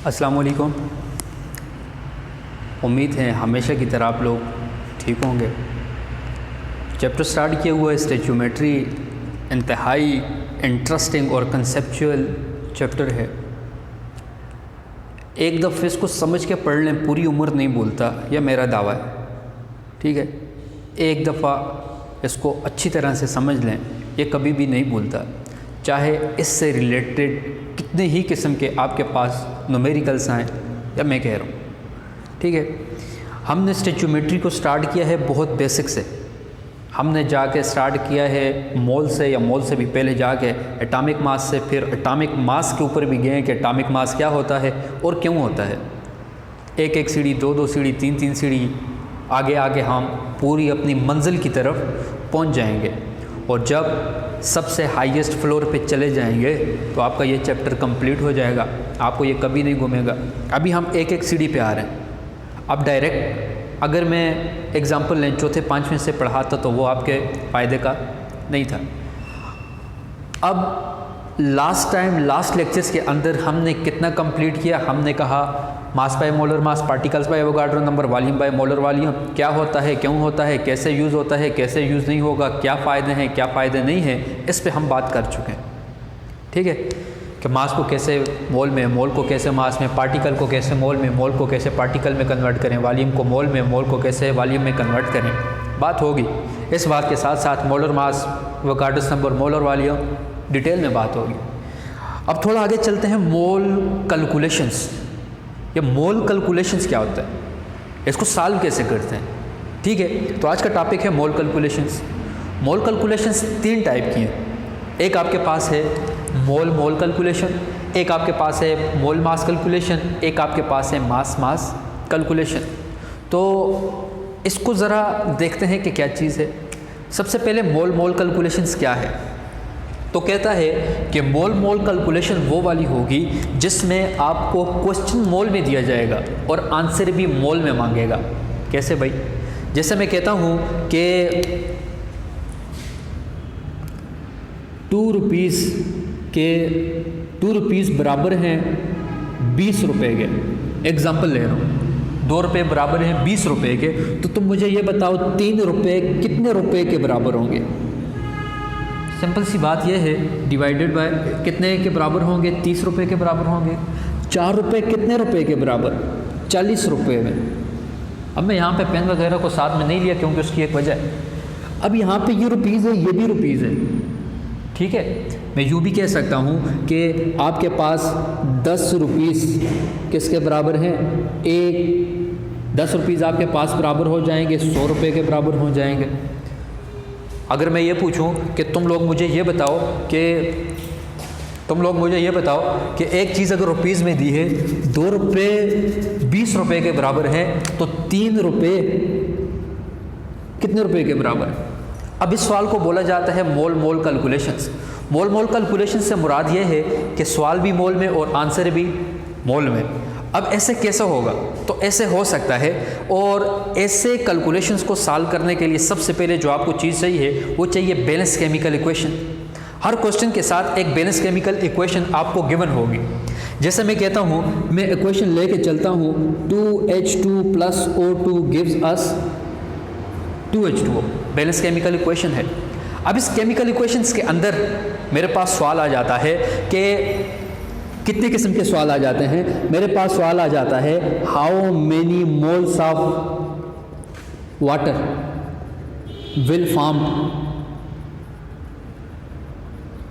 अस्सलाम वालेकुम। उम्मीद है हमेशा की तरह आप लोग ठीक होंगे। चैप्टर स्टार्ट किया हुआ है स्टैच्यूमेट्री, इंतहाई इंटरेस्टिंग और कंसेप्चुअल चैप्टर है। एक दफ़े इसको समझ के पढ़ लें, पूरी उम्र नहीं भूलता, यह मेरा दावा है। ठीक है, एक दफ़ा इसको अच्छी तरह से समझ लें, ये कभी भी नहीं भूलता, चाहे इससे रिलेटेड कितने ही किस्म के आपके पास न्यूमेरिकल्स आएँ या मैं कह रहा हूँ। ठीक है, हमने स्टैच्यूमेट्री को स्टार्ट किया है बहुत बेसिक से। हमने जाके स्टार्ट किया है मोल से, या मोल से भी पहले जाके एटॉमिक मास से, फिर एटॉमिक मास के ऊपर भी गए कि एटॉमिक मास क्या होता है और क्यों होता है। एक एक सीढ़ी, दो दो सीढ़ी, तीन तीन सीढ़ी आगे आगे हम पूरी अपनी मंजिल की तरफ पहुंच जाएंगे। और जब सबसे हाईएस्ट फ्लोर पे चले जाएंगे तो आपका ये चैप्टर कंप्लीट हो जाएगा, आपको ये कभी नहीं घूमेगा। अभी हम एक एक सीढ़ी पे आ रहे हैं। अब डायरेक्ट अगर मैं एग्ज़ाम्पल लें चौथे पाँचवें से पढ़ाता तो वो आपके फ़ायदे का नहीं था। अब लास्ट लेक्चर्स के अंदर हमने कितना कंप्लीट किया? हमने कहा mass by molar mass, particles by Avogadro number, volume by molar volume, क्या होता है, क्यों होता है, कैसे यूज़ होता है, कैसे यूज़ नहीं होगा, क्या फ़ायदे हैं, क्या फ़ायदे नहीं हैं, इस पे हम बात कर चुके हैं। ठीक है, कि मास को कैसे मोल में, मोल को कैसे मास में, पार्टिकल को कैसे मोल में, मोल को कैसे पार्टिकल में कन्वर्ट करें, वॉल्यूम को मोल में, मोल को कैसे वॉल्यूम में कन्वर्ट करें, बात होगी। इस बात के साथ साथ molar mass, Avogadro number, molar volume, detail में बात होगी। अब थोड़ा आगे चलते हैं, मोल कैलकुलेशंस। ये मोल कैलकुलेशंस क्या होता है, इसको सॉल्व कैसे करते हैं। ठीक है, तो आज का टॉपिक है मोल कैलकुलेशंस। मोल कैलकुलेशंस तीन टाइप की हैं। एक आपके पास है मोल कैलकुलेशन, एक आपके पास है मोल मास कैलकुलेशन, एक आपके पास है मास कैलकुलेशन। तो इसको ज़रा देखते हैं कि क्या चीज़ है। सबसे पहले मोल कैलकुलेशंस क्या है। तो कहता है कि मोल कैलकुलेशन वो वाली होगी जिसमें आपको क्वेश्चन मोल में दिया जाएगा और आंसर भी मोल में मांगेगा। कैसे भाई? जैसे मैं कहता हूँ कि 2 रुपीज़ बराबर हैं 20 रुपये के। एग्ज़ाम्पल ले रहा हूँ, 2 रुपये बराबर हैं 20 रुपये के, तो तुम मुझे ये बताओ 3 रुपये कितने रुपये के बराबर होंगे। सिंपल सी बात यह है, डिवाइडेड बाय कितने के बराबर होंगे, 30 रुपये के बराबर होंगे। 4 रुपये कितने रुपये के बराबर, 40 रुपये में। अब मैं यहाँ पे पेन वगैरह को साथ में नहीं लिया क्योंकि उसकी एक वजह है। अब यहाँ पे ये रुपीज़ है, ये भी रुपीज़ है। ठीक है, मैं यूँ भी कह सकता हूँ कि आपके पास 10 रुपीज़ किसके बराबर हैं, 10 रुपीज़ आपके पास बराबर हो जाएंगे 100 रुपये के बराबर हो जाएंगे। अगर मैं ये पूछूं कि तुम लोग मुझे ये बताओ कि एक चीज़ अगर रुपीज़ में दी है, 2 रुपये 20 रुपये के बराबर है, तो 3 रुपये कितने रुपये के बराबर है। अब इस सवाल को बोला जाता है मोल कैलकुलेशंस। मोल कैलकुलेशन से मुराद ये है कि सवाल भी मोल में और आंसर भी मोल में। अब ऐसे कैसे होगा? तो ऐसे हो सकता है, और ऐसे कैलकुलेशंस को सॉल्व करने के लिए सबसे पहले जो आपको चीज़ चाहिए वो चाहिए बैलेंस केमिकल इक्वेशन। हर क्वेश्चन के साथ एक बैलेंस केमिकल इक्वेशन आपको गिवन होगी। जैसे मैं कहता हूँ, मैं इक्वेशन लेके चलता हूँ, 2H2 + O2 gives us 2H2O, balance chemical equation है। अब इस केमिकल इक्वेशंस के अंदर मेरे पास सवाल आ जाता है कि कितने किस्म के सवाल आ जाते हैं। मेरे पास सवाल आ जाता है, how many moles of water will form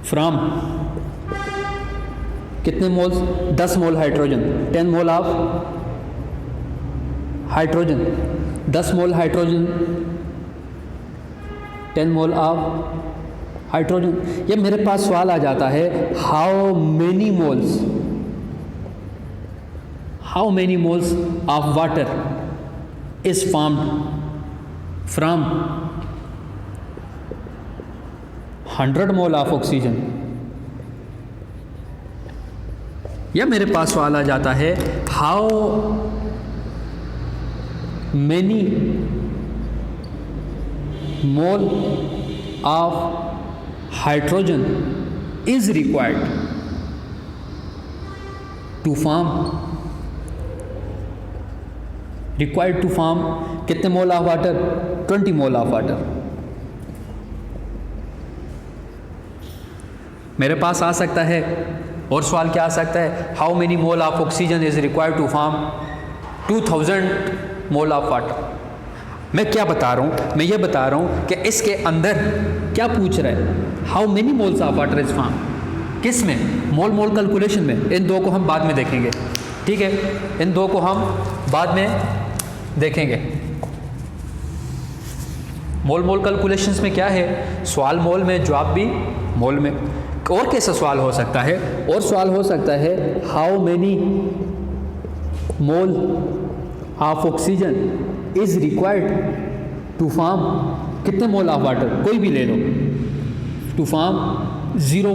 from कितने moles, 10 mole hydrogen, 10 mole of hydrogen, 10 mole hydrogen, 10 mole of hydrogen. ये मेरे पास सवाल आ जाता है, how many moles of water is formed from 100 mole of oxygen. या मेरे पास सवाल आ जाता है, how many mole of hydrogen is required to form required to form कितने mole of water, 20 mole of water. मेरे पास आ सकता है और सवाल क्या आ सकता है, how many mole of oxygen is required to form 2000 mole of water. मैं क्या बता रहा हूँ, मैं ये बता रहा हूँ कि इसके अंदर क्या पूछ रहा है, how many moles of water is form, किस में, मोल मोल कैलकुलेशन में। इन दो को हम बाद में देखेंगे, ठीक है, इन दो को हम बाद में देखेंगे। मोल मोल कैलकुलेशंस में क्या है, सवाल मोल में, जवाब भी मोल में। और कैसा सवाल हो सकता है, और सवाल हो सकता है how many mole of oxygen is required to form, कितने मोल ऑफ वाटर, कोई भी ले लो, to form 200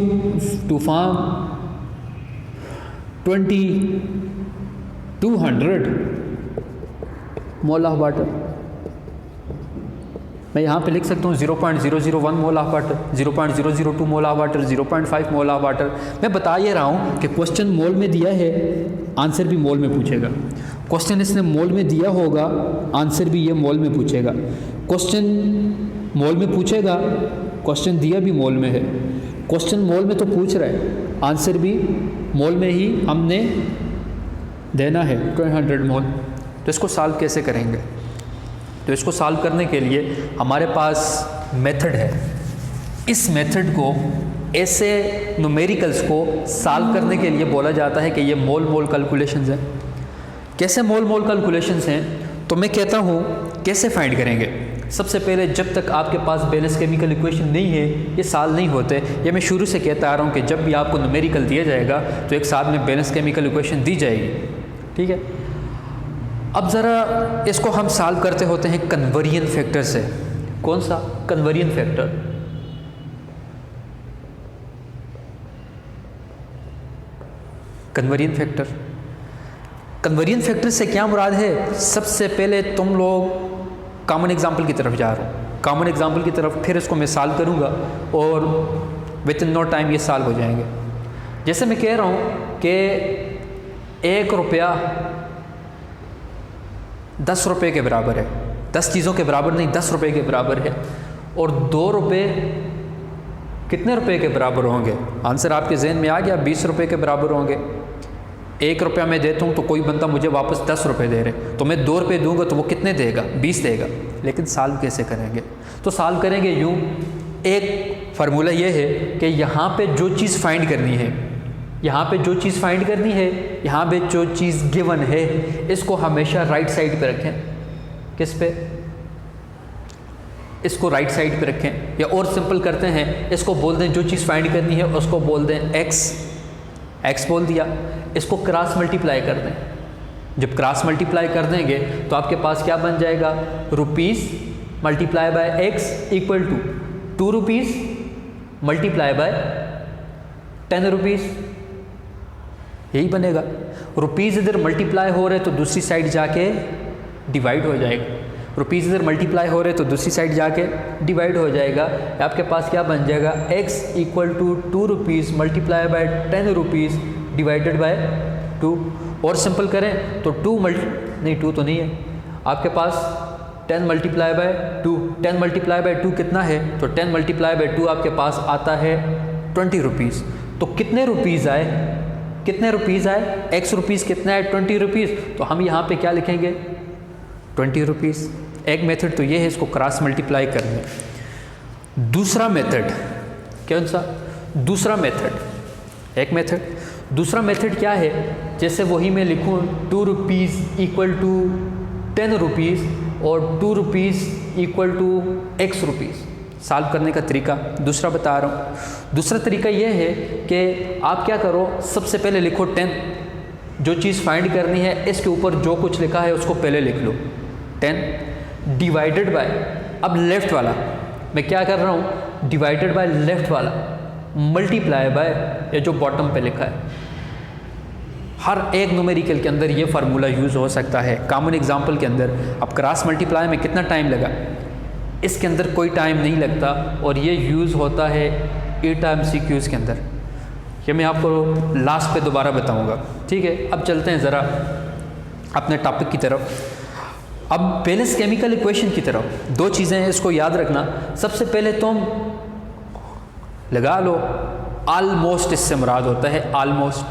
mole of water. मैं यहाँ पे लिख सकता हूँ 0.001 mole of water, 0.002 mole of water, 0.5 mole of water. मैं बता ये रहा हूँ कि क्वेश्चन मोल में दिया है, आंसर भी मोल में पूछेगा। क्वेश्चन इसने मोल में दिया होगा, आंसर भी ये मोल में पूछेगा। क्वेश्चन मोल में पूछेगा, क्वेश्चन दिया भी मोल में है। क्वेश्चन मोल में तो पूछ रहा है, आंसर भी मोल में ही हमने देना है 200 मोल। तो इसको सॉल्व कैसे करेंगे, तो इसको सॉल्व करने के लिए हमारे पास मेथड है। इस मेथड को, ऐसे न्यूमेरिकल्स को सॉल्व करने के लिए बोला जाता है कि ये मोल मोल कैलकुलेशंस हैं। कैसे मोल मोल कैलकुलेशंस हैं, तो मैं कहता हूँ कैसे फाइंड करेंगे। सबसे पहले जब तक आपके पास बैलेंस केमिकल इक्वेशन नहीं है, ये सॉल्व नहीं होते। ये मैं शुरू से कहता आ रहा हूँ कि जब भी आपको न्यूमेरिकल दिया जाएगा तो एक साथ में बैलेंस केमिकल इक्वेशन दी जाएगी, ठीक है। अब ज़रा इसको हम सॉल्व करते होते हैं कन्वर्जन फैक्टर से। कौन सा? Conversion factor. Conversion factor, conversion factor से क्या मुराद है? सबसे पहले तुम लोग कॉमन एग्जाम्पल की तरफ जा रहे हो, कॉमन एग्जाम्पल की तरफ, फिर इसको मैं सॉल्व करूँगा और विद इन नो टाइम ये सॉल्व हो जाएंगे। जैसे मैं कह रहा हूँ कि 1 रुपया 10 रुपये के बराबर है, 10 चीज़ों के बराबर नहीं, 10 रुपये के बराबर है। और 2 रुपये कितने रुपए के बराबर होंगे? आंसर आपके जहन में आ गया, 20 रुपये के बराबर होंगे। 1 रुपया मैं देता हूँ तो कोई बंदा मुझे वापस 10 रुपये दे रहे, तो मैं 2 रुपये दूंगा तो वो कितने देगा? 20 देगा। लेकिन सॉल्व कैसे करेंगे? तो सॉल्व करेंगे यूँ, एक फार्मूला ये है कि यहाँ पे जो चीज़ फाइंड करनी है, यहाँ पे जो चीज़ फाइंड करनी है, यहाँ पे जो चीज़ गिवन है, इसको हमेशा राइट साइड पे रखें। किस पे? इसको राइट साइड पे रखें। या और सिंपल करते हैं, इसको बोल दें जो चीज़ फाइंड करनी है उसको बोल दें x बोल दिया। इसको क्रॉस मल्टीप्लाई कर दें। जब क्रॉस मल्टीप्लाई कर देंगे तो आपके पास क्या बन जाएगा? Rupees multiply by x equal to 2 rupees multiply by 10 rupees, यही बनेगा। रुपीज़ इधर मल्टीप्लाई हो रहे तो दूसरी साइड जाके डिवाइड हो जाएगा, रुपीज़ इधर मल्टीप्लाई हो रहे तो दूसरी साइड जाके डिवाइड हो जाएगा। आपके पास क्या बन जाएगा? x equal to 2 rupees multiply by 10 rupees divided by 2। और सिंपल करें तो 2 तो नहीं है आपके पास, 10 मल्टीप्लाई बाय 2, 10 मल्टीप्लाई बाय 2 कितना है? तो 10 मल्टीप्लाई बाय 2 आपके पास आता है 20 रुपीज़। तो कितने रुपीज़ आए? कितने रुपीज़ आए? x रुपीज़ कितना है? 20 रुपीज़। तो हम यहाँ पे क्या लिखेंगे? 20 रुपीज़। एक मेथड तो ये है, इसको क्रॉस मल्टीप्लाई कर लें। दूसरा मेथड, कौन सा? दूसरा मेथड, एक मेथड। दूसरा मेथड क्या है? जैसे वही मैं लिखूँ 2 रुपीज़ इक्वल टू 10 रुपीज़ और 2 rupees equal to x rupees. Solve करने का तरीका दूसरा बता रहा हूँ। दूसरा तरीका यह है कि आप क्या करो, सबसे पहले लिखो 10, जो चीज़ फाइंड करनी है इसके ऊपर जो कुछ लिखा है उसको पहले लिख लो 10 डिवाइडेड बाय, अब लेफ़्ट वाला मैं क्या कर रहा हूँ, डिवाइडेड बाय लेफ़्ट वाला मल्टीप्लाई बाय ये जो बॉटम पे लिखा है। हर एक न्यूमेरिकल के अंदर ये फार्मूला यूज़ हो सकता है। कॉमन एग्जाम्पल के अंदर अब क्रॉस मल्टीप्लाई में कितना टाइम लगा? इसके अंदर कोई टाइम नहीं लगता और ये यूज़ होता है ETA MCQs के अंदर। ये मैं आपको लास्ट पे दोबारा बताऊंगा, ठीक है। अब चलते हैं ज़रा अपने टॉपिक की तरफ। अब बैलेंस केमिकल इक्वेशन की तरफ दो चीज़ें हैं, इसको याद रखना। सबसे पहले तुम लगा लो ऑलमोस्ट, इससे मुराद होता है ऑलमोस्ट।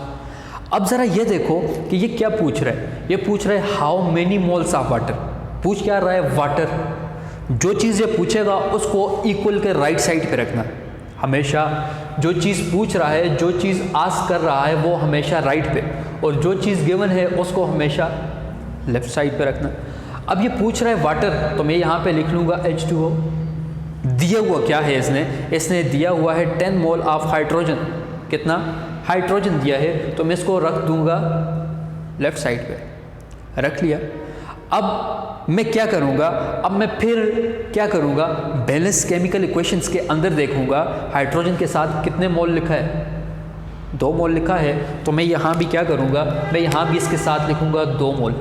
अब ज़रा ये देखो कि ये क्या पूछ रहा है, ये पूछ रहा है how many moles of water. पूछ क्या रहा है, वाटर। जो चीज़ ये पूछेगा उसको इक्वल के राइट साइड पे रखना। हमेशा जो चीज़ पूछ रहा है, जो चीज़ आस्क कर रहा है वो हमेशा राइट पे, और जो चीज़ गिवन है उसको हमेशा लेफ्ट साइड पे रखना। अब ये पूछ रहा है वाटर, तो मैं यहाँ पे लिख लूँगा H2O। दिया हुआ क्या है इसने दिया हुआ है 10 मोल ऑफ हाइड्रोजन। कितना हाइड्रोजन दिया है, तो मैं इसको रख दूंगा लेफ्ट साइड पे, रख लिया। अब मैं क्या करूंगा, अब मैं फिर क्या करूंगा, बैलेंस केमिकल इक्वेशंस के अंदर देखूंगा हाइड्रोजन के साथ कितने मोल लिखा है, 2 मोल लिखा है। तो मैं यहाँ भी क्या करूंगा, मैं यहाँ भी इसके साथ लिखूंगा 2 मोल।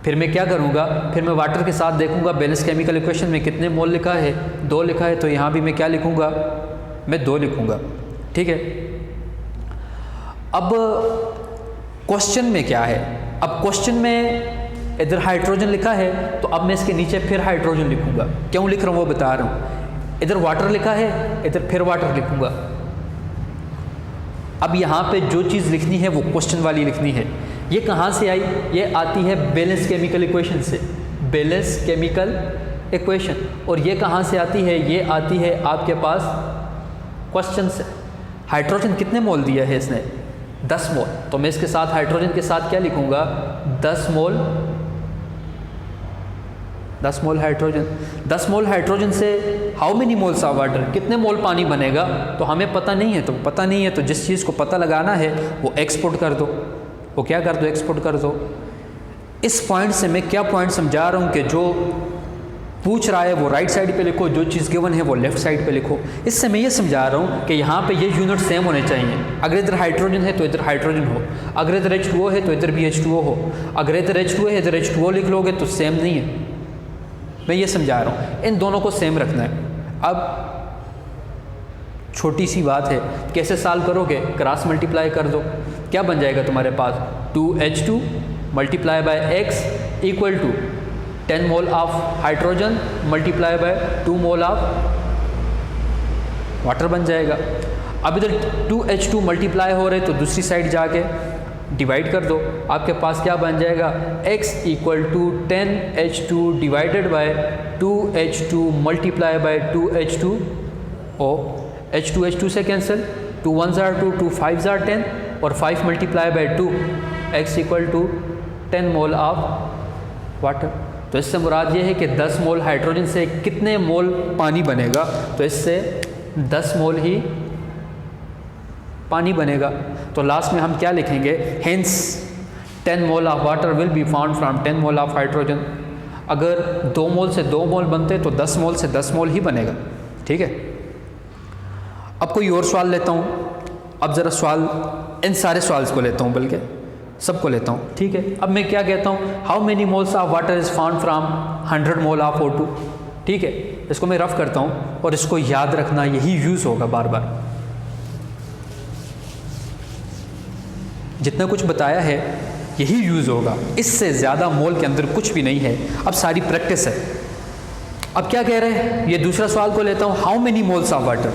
फिर मैं क्या करूँगा, फिर मैं वाटर के साथ देखूँगा बैलेंस केमिकल इक्वेशन में कितने मोल लिखा है, 2 लिखा है। तो यहाँ भी मैं क्या लिखूँगा, मैं 2 लिखूँगा। ठीक है। अब क्वेश्चन में क्या है, अब क्वेश्चन में इधर हाइड्रोजन लिखा है, तो अब मैं इसके नीचे फिर हाइड्रोजन लिखूँगा। क्यों लिख रहा हूँ वो बता रहा हूँ। इधर वाटर लिखा है, इधर फिर वाटर लिखूँगा। अब यहाँ पे जो चीज़ लिखनी है वो क्वेश्चन वाली लिखनी है। ये कहाँ से आई, ये आती है बैलेंस केमिकल इक्वेशन से, बैलेंस केमिकल इक्वेशन। और ये कहाँ से आती है, ये आती है आपके पास क्वेश्चन से। हाइड्रोजन कितने मोल दिया है इसने, 10 मोल। तो मैं इसके साथ हाइड्रोजन के साथ क्या लिखूँगा, 10 मोल, 10 मोल हाइड्रोजन। 10 मोल हाइड्रोजन से how many moles of water, कितने मोल पानी बनेगा, तो हमें पता नहीं है। तो पता नहीं है, तो जिस चीज़ को पता लगाना है वो एक्सपोर्ट कर दो, वो क्या कर दो, एक्सपोर्ट कर दो। इस पॉइंट से मैं क्या पॉइंट समझा रहा हूँ कि जो पूछ रहा है वो राइट साइड पे लिखो, जो चीज़ गिवन है वो लेफ्ट साइड पे लिखो। इससे मैं ये समझा रहा हूँ कि यहाँ पे ये यूनिट सेम होने चाहिए। अगर इधर हाइड्रोजन है तो इधर हाइड्रोजन हो, अगर इधर H2O है तो इधर भी H2O हो। अगर इधर H2O है इधर H2O लिख लोगे तो सेम नहीं है। मैं ये समझा रहा हूँ, इन दोनों को सेम रखना है। अब छोटी सी बात है, कैसे सॉल्व करोगे, क्रॉस मल्टीप्लाई कर दो। क्या बन जाएगा तुम्हारे पास, 2H2 multiply by X equal to 10 mole of hydrogen multiply by 2 mole of water बन जाएगा। अब इधर 2H2 मल्टीप्लाई हो रहे तो दूसरी साइड जाके डिवाइड कर दो, आपके पास क्या बन जाएगा, x equal to 10H2 divided by 2H2 multiply by 2H2O। H2 से cancel, 2 1s are 2, 2 5s are 10 और 5 multiply by 2, x equal to 10 mole of water. तो इससे मुराद ये है कि 10 मोल हाइड्रोजन से कितने मोल पानी बनेगा, तो इससे 10 मोल ही पानी बनेगा। तो लास्ट में हम क्या लिखेंगे, hence 10 mole of water will be found from 10 mole of hydrogen. अगर 2 मोल से 2 मोल बनते तो 10 मोल से 10 मोल ही बनेगा। ठीक है। अब कोई और सवाल लेता हूँ। अब ज़रा सवाल, इन सारे सवाल्स को लेता हूँ, बल्कि सबको लेता हूँ। ठीक है। अब मैं क्या कहता हूँ, how many moles of water is found from 100 mole of O2। ठीक है। इसको मैं रफ करता हूँ और इसको याद रखना, यही यूज़ होगा बार बार। जितना कुछ बताया है यही यूज़ होगा, इससे ज़्यादा मोल के अंदर कुछ भी नहीं है। अब सारी प्रैक्टिस है। अब क्या कह रहे हैं, ये दूसरा सवाल को लेता हूँ, how many moles of water.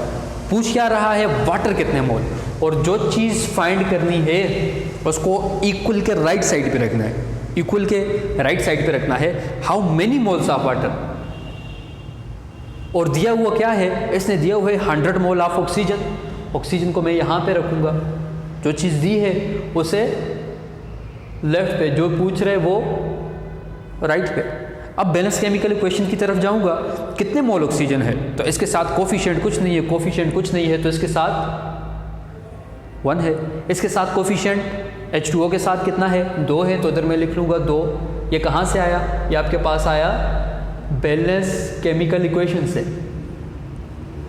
पूछ क्या रहा है, वाटर कितने मोल, और जो चीज़ फाइंड करनी है उसको इक्वल के राइट साइड पे रखना है, इक्वल के राइट साइड पे रखना है। How many moles of water, और दिया हुआ क्या है, इसने दिया हुआ है 100 मोल ऑफ ऑक्सीजन। ऑक्सीजन को मैं यहाँ पे रखूँगा, जो चीज़ दी है उसे लेफ्ट पे, जो पूछ रहे वो राइट पे। अब बैलेंस केमिकल इक्वेशन की तरफ जाऊंगा, कितने मोल ऑक्सीजन है, तो इसके साथ कोफिशिएंट कुछ नहीं है, कोफिशिएंट कुछ नहीं है, तो इसके साथ 1 है। इसके साथ कोफिशिएंट H2O के साथ कितना है, 2 है, तो इधर मैं लिख लूँगा 2। ये कहाँ से आया, ये आपके पास आया बैलेंस केमिकल इक्वेशन से।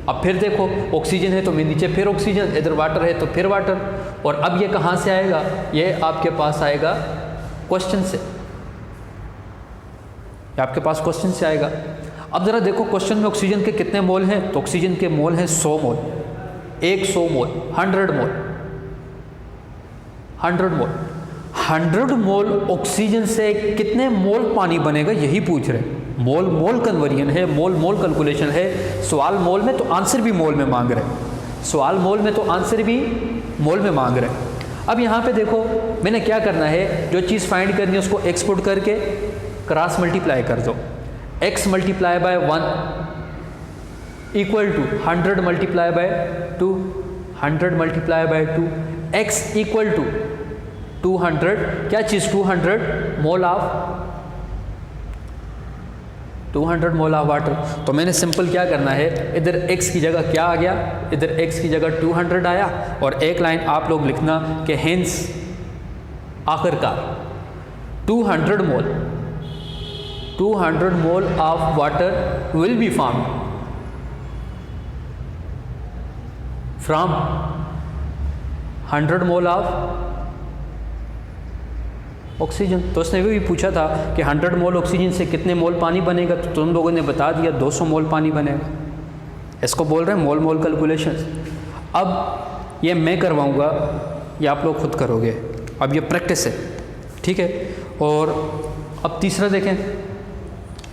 अब फिर देखो, ऑक्सीजन है तो मैं नीचे फिर ऑक्सीजन, इधर वाटर है तो फिर वाटर, और अब ये कहाँ से आएगा, ये आपके पास आएगा क्वेश्चन से, आपके पास क्वेश्चन से आएगा। अब ज़रा देखो क्वेश्चन में ऑक्सीजन के कितने मोल हैं, तो ऑक्सीजन के मोल हैं 100 मोल, 100 मोल, 100 मोल, 100 मोल। 100 मोल ऑक्सीजन से कितने मोल पानी बनेगा, यही पूछ रहे हैं। मोल मोल कन्वर्जन है, मोल मोल कैलकुलेशन है। सवाल मोल में तो आंसर भी मोल में मांग रहे हैं, सवाल मोल में तो आंसर भी मोल में मांग रहे हैं। अब यहाँ पे देखो मैंने क्या करना है, जो चीज़ फाइंड करनी है उसको एक्सपोर्ट करके क्रॉस मल्टीप्लाई कर दो। x multiply by 1 equal to 100 multiply by 2, 100 multiply by 2, x equal to 200, क्या चीज़ 200 mole of 200 mole of water. तो मैंने सिंपल क्या करना है, इधर x की जगह क्या आ गया, इधर x की जगह 200 आया, और एक लाइन आप लोग लिखना कि हेंस आखिरकार 200 mole of water will be form from 100 mole of oxygen. तो उसने भी पूछा था कि 100 मोल ऑक्सीजन से कितने मोल पानी बनेगा, तो तुम लोगों ने बता दिया 200 मोल पानी बनेगा। इसको बोल रहे हैं मोल मोल कैलकुलेशन। अब ये मैं करवाऊंगा, ये आप लोग खुद करोगे, अब ये प्रैक्टिस है, ठीक है। और अब तीसरा देखें,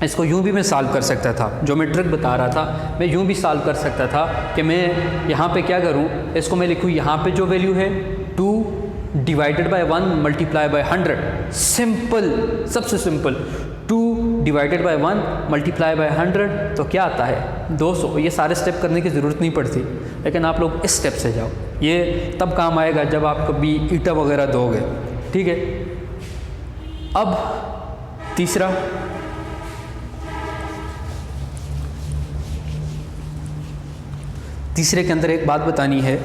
इसको यूँ भी मैं सॉल्व कर सकता था, जो मैं ट्रिक बता रहा था मैं यूँ भी सॉल्व कर सकता था कि मैं यहाँ पे क्या करूँ, इसको मैं लिखूँ यहाँ पे जो वैल्यू है 2 divided by 1 multiply by 100, simple, सबसे simple 2 divided by 1 multiply by 100, तो क्या आता है 200। ये सारे स्टेप करने की ज़रूरत नहीं पड़ती, लेकिन आप लोग इस स्टेप से जाओ, ये तब काम आएगा जब आप कभी ईटा वगैरह दोगे, ठीक है। अब तीसरा, तीसरे के अंदर एक बात बतानी है,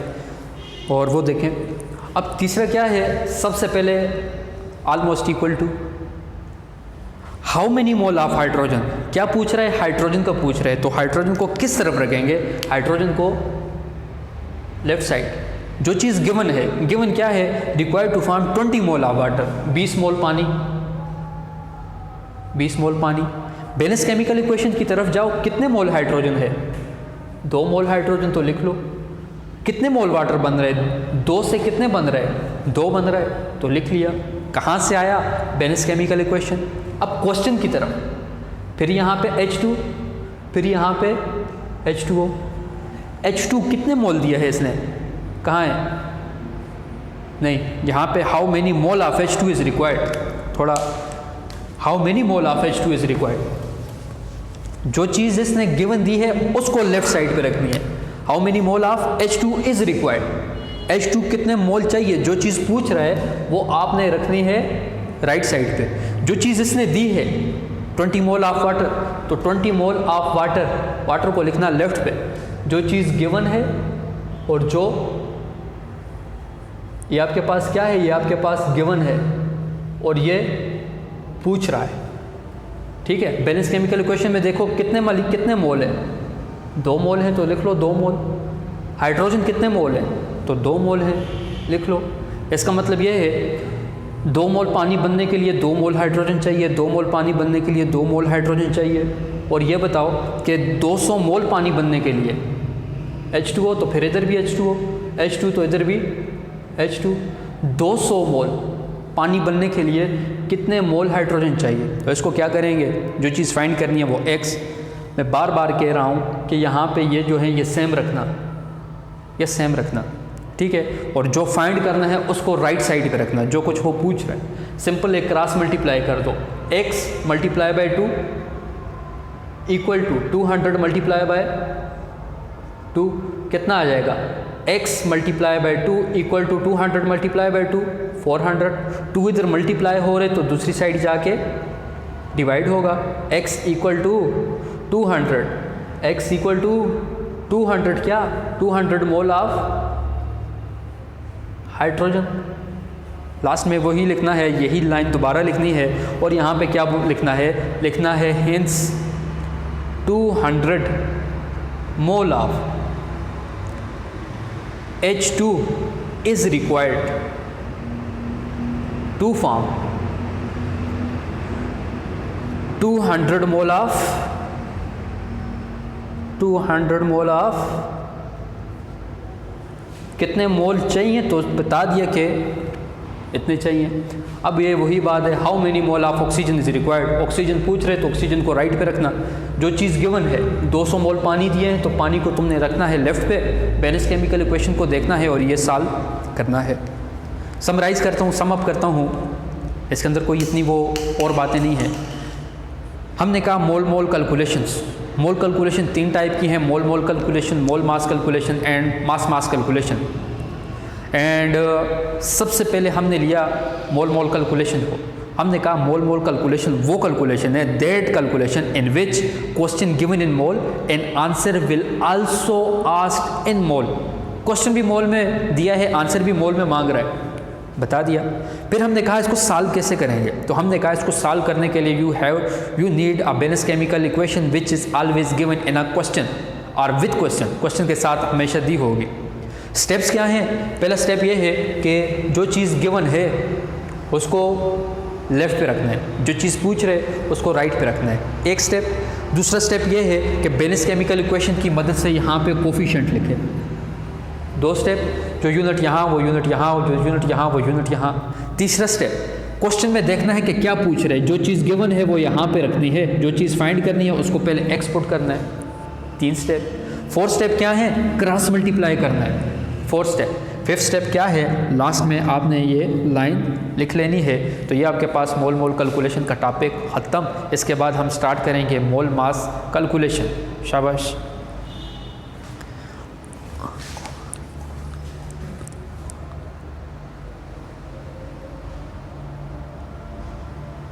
और वो देखें। अब तीसरा क्या है, सबसे पहले almost equal to how many mole of hydrogen, क्या पूछ रहा है, हाइड्रोजन का पूछ रहा है। तो हाइड्रोजन को किस तरफ रखेंगे, हाइड्रोजन को लेफ्ट साइड। जो चीज़ गिवन है, गिवन क्या है, required to form 20 mole of water, 20 mole पानी, 20 मोल पानी। बैलेंस केमिकल इक्वेशन की तरफ जाओ, कितने मोल हाइड्रोजन है, 2 मोल हाइड्रोजन, तो लिख लो। कितने मोल वाटर बन रहे हैं, 2 से कितने बन रहे हैं, 2 बन रहे हैं, तो लिख लिया। कहाँ से आया, बैलेंस केमिकल इक्वेशन। अब क्वेश्चन की तरफ, फिर यहाँ पे H2, फिर यहाँ पे H2O। H2 कितने मोल दिया है इसने, कहाँ है, नहीं, यहाँ पे how many mole of H2 is required, थोड़ा how many mole of H2 is required. जो चीज़ इसने गिवन दी है उसको लेफ्ट साइड पे रखनी है। How many mole of H2 is required, H2 कितने मोल चाहिए, जो चीज़ पूछ रहा है वो आपने रखनी है राइट साइड पे। जो चीज़ इसने दी है 20 मोल ऑफ वाटर, तो 20 मोल ऑफ वाटर, वाटर को लिखना लेफ्ट पे। जो चीज़ गिवन है और जो ये आपके पास क्या है, ये आपके पास गिवन है और ये पूछ रहा है, ठीक है। बैलेंस केमिकल इक्वेशन में देखो कितने मोल है, 2 मोल है, तो लिख लो 2 मोल। हाइड्रोजन कितने मोल है, तो 2 मोल है, लिख लो। इसका मतलब ये है 2 मोल पानी बनने के लिए 2 मोल हाइड्रोजन चाहिए, 2 मोल पानी बनने के लिए 2 मोल हाइड्रोजन चाहिए। और ये बताओ कि 200 मोल पानी बनने के लिए H2O, तो फिर इधर भी H2O, H2 तो इधर भी H2, 200 मोल पानी बनने के लिए कितने मोल हाइड्रोजन चाहिए। तो इसको क्या करेंगे, जो चीज़ फाइंड करनी है वो x, मैं बार बार कह रहा हूँ कि यहाँ पे ये जो है ये सेम रखना, ये सेम रखना, ठीक है। और जो फाइंड करना है उसको राइट साइड पे रखना, जो कुछ वो पूछ रहा है। सिंपल एक क्रॉस मल्टीप्लाई कर दो, x multiply by 2 equal to 200 multiply by 2, कितना आ जाएगा, x multiply by 2 equal to 200 multiply by 2, 400। 2 इधर मल्टीप्लाई हो रहे तो दूसरी साइड जाके डिवाइड होगा। x equal to 200, x equal to 200 क्या, 200 मोल ऑफ हाइड्रोजन। लास्ट में वही लिखना है, यही लाइन दोबारा लिखनी है। और यहाँ पे क्या लिखना है, लिखना है hence 200 mole of H2 is required to form 200 mole of 200 mole of कितने मोल चाहिए, तो बता दिया कि इतने चाहिए। अब ये वही बात है, how many mole of oxygen is required. Oxygen पूछ रहे तो ऑक्सीजन को राइट पे रखना। जो चीज़ गिवन है 200 मोल पानी दिए हैं तो पानी को तुमने रखना है लेफ्ट पे, बैलेंस केमिकल इक्वेशन को देखना है और ये सॉल्व करना है। समराइज़ करता हूँ, सम अप करता हूँ, इसके अंदर कोई इतनी वो और बातें नहीं है। हमने कहा mole mole calculations. Mole calculation 3 type की हैं, mole mole calculation, mole mass calculation and mass mass calculation. And सबसे पहले हमने लिया मोल मोल कैलकुलेशन को। हमने कहा मोल मोल कैलकुलेशन वो कैलकुलेशन है, that calculation in which question given in mole and answer will also asked in mole. Question भी मोल में दिया है, आंसर भी मोल में मांग रहा है, बता दिया। फिर हमने कहा इसको सॉल्व कैसे करेंगे, तो हमने कहा इसको सॉल्व करने के लिए you need a balance chemical equation which is always given in a question और विद क्वेश्चन के साथ हमेशा दी होगी। स्टेप्स क्या हैं? पहला स्टेप ये है कि जो चीज़ गिवन है उसको लेफ़्ट पे रखना है, जो चीज़ पूछ रहे उसको राइट पे रखना है, एक स्टेप। दूसरा स्टेप ये है कि बैलेंस केमिकल इक्वेशन की मदद से यहाँ पे कोफिशिएंट लिखें। 2 स्टेप, जो यूनिट यहाँ वो यूनिट यहाँ, जो यूनिट यहाँ वो यूनिट यहाँ। तीसरा स्टेप, क्वेश्चन में देखना है कि क्या पूछ रहे हैं, जो चीज़ गिवन है वो यहाँ पे रखनी है, जो चीज़ फाइंड करनी है उसको पहले एक्सपोर्ट करना है। 3 स्टेप। 4th स्टेप क्या है? क्रॉस मल्टीप्लाई करना है, 4th स्टेप। 5th स्टेप क्या है? लास्ट में आपने ये लाइन लिख लेनी है। तो ये आपके पास मोल मोल कैलकुलेशन का टॉपिक ख़त्म। इसके बाद हम स्टार्ट करेंगे मोल मास कैलकुलेशन। शाबाश।